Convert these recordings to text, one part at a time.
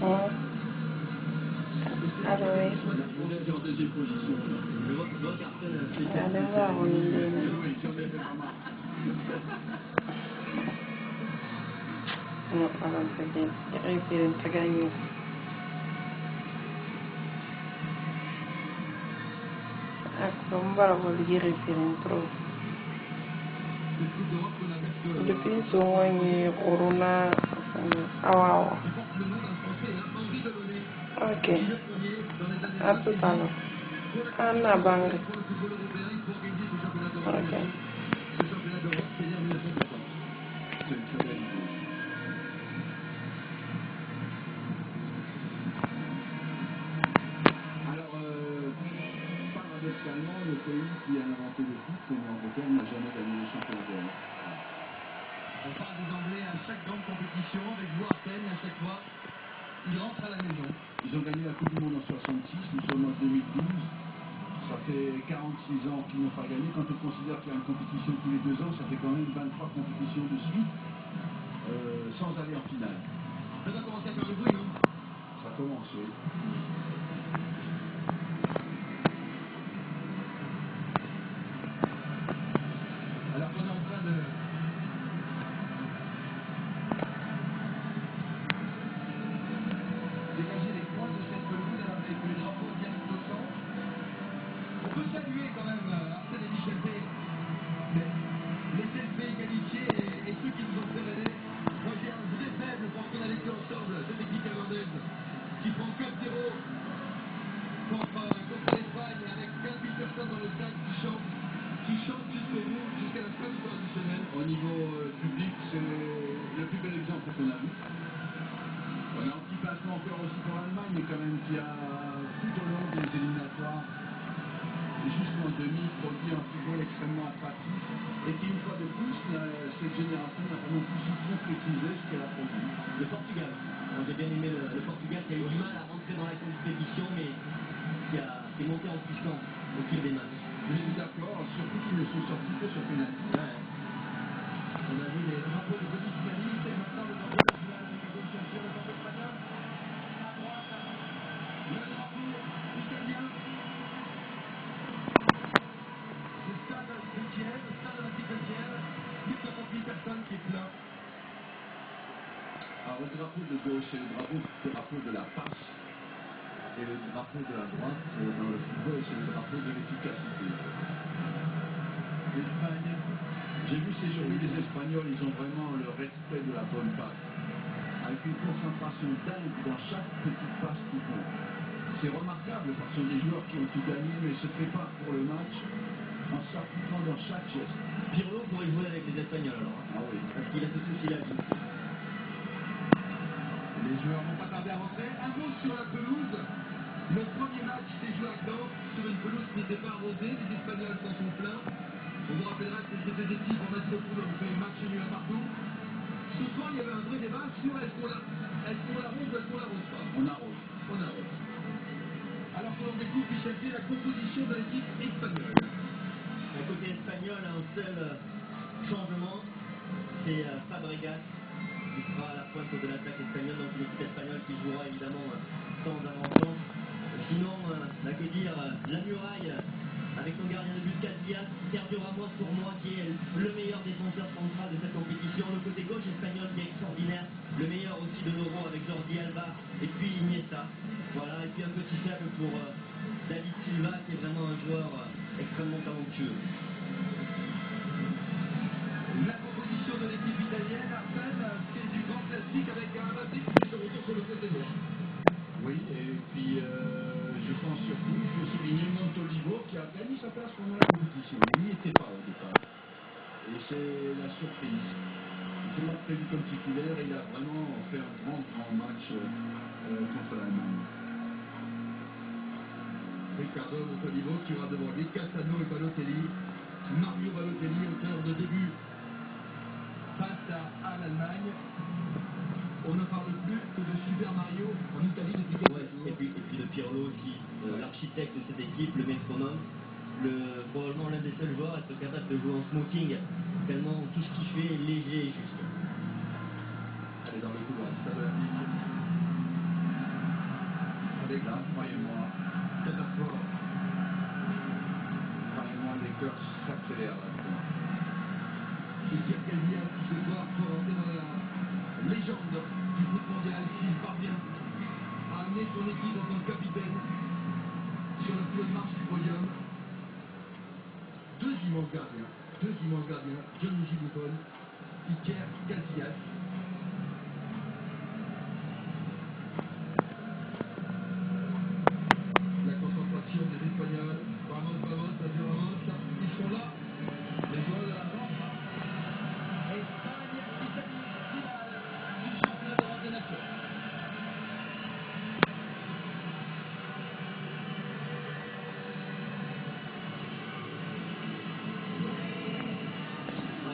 Hein? Alors, oui. Vous êtes en deuxième position. Allez voir, on est no, alam sabihin. I-refill sa ganyan. Ako, mbara ko i-refill trop. Depuis souvent, il corona. Awa. Ok. À tout à l'heure. Anna Bang. Ok. Paradoxalement, le pays qui a inventé le foot, c'est l'Angleterre, n'a jamais gagné le championnat du monde. On parle des Anglais à chaque grande compétition, avec vous Arsène, à chaque fois, ils rentrent à la maison. Ils ont gagné la Coupe du Monde en 66, nous sommes en 2012. Ça fait 46 ans qu'ils n'ont pas gagné. Quand on considère qu'il y a une compétition tous les 2 ans, ça fait quand même 23 compétitions de suite, sans aller en finale. Ça va commencer à faire le bruit, non? Ça commence, oui. Alors qu'on est en train de... dégager les points de cette pelouse avec le drapeau bien au centre. On peut saluer quand même Arsène et Michel P. Les CFP qualifiés et ceux qui nous ont fait rêver. Moi j'ai un vrai faible pour qu'on a vécu ensemble cette équipe irlandaise qui prend 4-0 contre l'Espagne avec 15 000 personnes dans le stade qui chantent jusqu'au bout, jusqu'à la fin du temps additionnel. Au niveau public, c'est le plus bel exemple qu'on a vu. On a un petit placement encore aussi pour l'Allemagne, mais quand même qui a tout au long des éliminatoires et jusqu'en demi produit un football extrêmement attractif et qui une fois de plus, cette génération n'a pas non plus su concrétiser ce qu'elle a produit. Le Portugal, j'ai bien aimé le Portugal qui a eu du mal à rentrer dans la compétition mais qui est monté en puissance au fil des matchs. Je suis d'accord, surtout qu'ils ne sont sortis que sur penalty. Ouais. On a vu les drapeaux de Denis Italie, c'est maintenant le drapeau national avec la bonne ceinture, le drapeau espagnol. À droite, le drapeau italien. Le stade Saint-Étienne, le stade olympique de Vienne, 1060 000 personnes qui est plein. Alors le drapeau de gauche, c'est le drapeau de la passe. Et le drapeau de la droite, dans le football, c'est le drapeau de l'efficacité. L'Espagne, j'ai vu ces journées des Espagnols, ils ont vraiment le respect de la bonne passe. Avec une concentration dingue dans chaque petite passe qu'ils font. C'est remarquable parce que ce sont des joueurs qui ont tout gagné, mais se préparent pour le match en s'appliquant dans chaque geste. Pirlo pourrait jouer avec les Espagnols alors. Ah oui. Parce qu'il a ce souci-là. Les joueurs vont pas tarder à rentrer. Un mot sur la pelouse. Le premier match s'est joué à Nantes sur une pelouse qui n'était pas arrosée. Les Espagnols s'en sont plaints. On vous rappellera que ces deux équipes en match de poule ont fait match nul à partout. Ce soir, il y avait un vrai débat sur est-ce qu'on l'arrose ou est-ce qu'on l'arrose pas. On arrose. On arrose. Alors qu'on découvre, Michel P, la composition de l'équipe espagnole. À côté espagnol, un seul changement, c'est Fabregas qui sera à la pointe de l'attaque espagnole, donc une équipe espagnole qui jouera évidemment sans avant-temps. Sinon, que dire, la muraille avec son gardien de but Casillas, Sergio Ramos pour moi qui est le meilleur défenseur central de cette compétition. Le côté gauche espagnol qui est extraordinaire, le meilleur aussi de l'Euro avec Jordi Alba et puis Iniesta. Voilà, et puis un petit faible pour David Silva qui est vraiment un joueur extrêmement talentueux. La composition de l'équipe italienne, Arsène, c'est du grand classique avec un Mbappé qui fait son retour sur le côté gauche. Oui, et puis je pense surtout, il faut souligner Montolivo qui a gagné sa place pendant la compétition. Il n'y était pas au départ. Et c'est la surprise. Il l'a prévu comme titulaire et il a vraiment fait un grand match contre l'Allemagne. Ricardo Montolivo qui aura devant lui Cassano et Balotelli. Mario Balotelli, auteur de début face à l'Allemagne. On ne parle plus que de Super Mario en Italie depuis quelques jours. Et puis de Pirlo aussi, l'architecte de cette équipe, le métronome, probablement l'un des seuls joueurs à être capable de jouer en smoking, tellement tout ce qu'il fait est léger et juste. Allez dans le couloir, ça va. avec là, croyez-moi, Catastrophe. croyez-moi, les cœurs s'accélèrent là-dedans. Iker Casillas qui ce soir peut rentrer dans la légende du foot mondial s'il parvient à amener son équipe en tant que capitaine sur le plus haut marche du podium. Deux immenses gardiens, Gianluigi Buffon, Iker Casillas. La concentration des Espagnols, Ramos, Sergio Ramos, ils sont là, les joueurs de la France. Espagne, Italie, finale du championnat d'Europe des nations.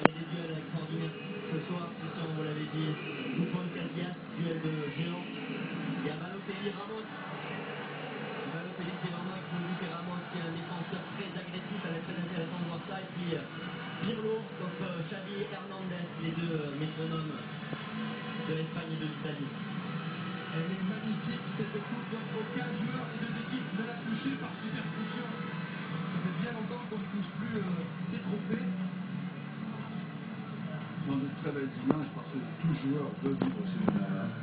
Des duels extraordinaires ce soir, Christian, vous l'avez dit, Buffon Casillas, duel de géants. Il y a Balotelli Ramos. Balotelli c'est vraiment explosif et Ramos qui est un défenseur très agressif, ça va être très intéressant de voir ça. Et puis Pirlo contre Xavi Hernandez, les deux métronomes de l'Espagne et de l'Italie. Elle est magnifique cette coupe, aucun joueur des deux équipes ne l'a touché par superstition. Ça fait bien longtemps qu'on ne touche plus ces trophées. Ce sont de très belles images parce que tout joueur veut vivre ce moment-là.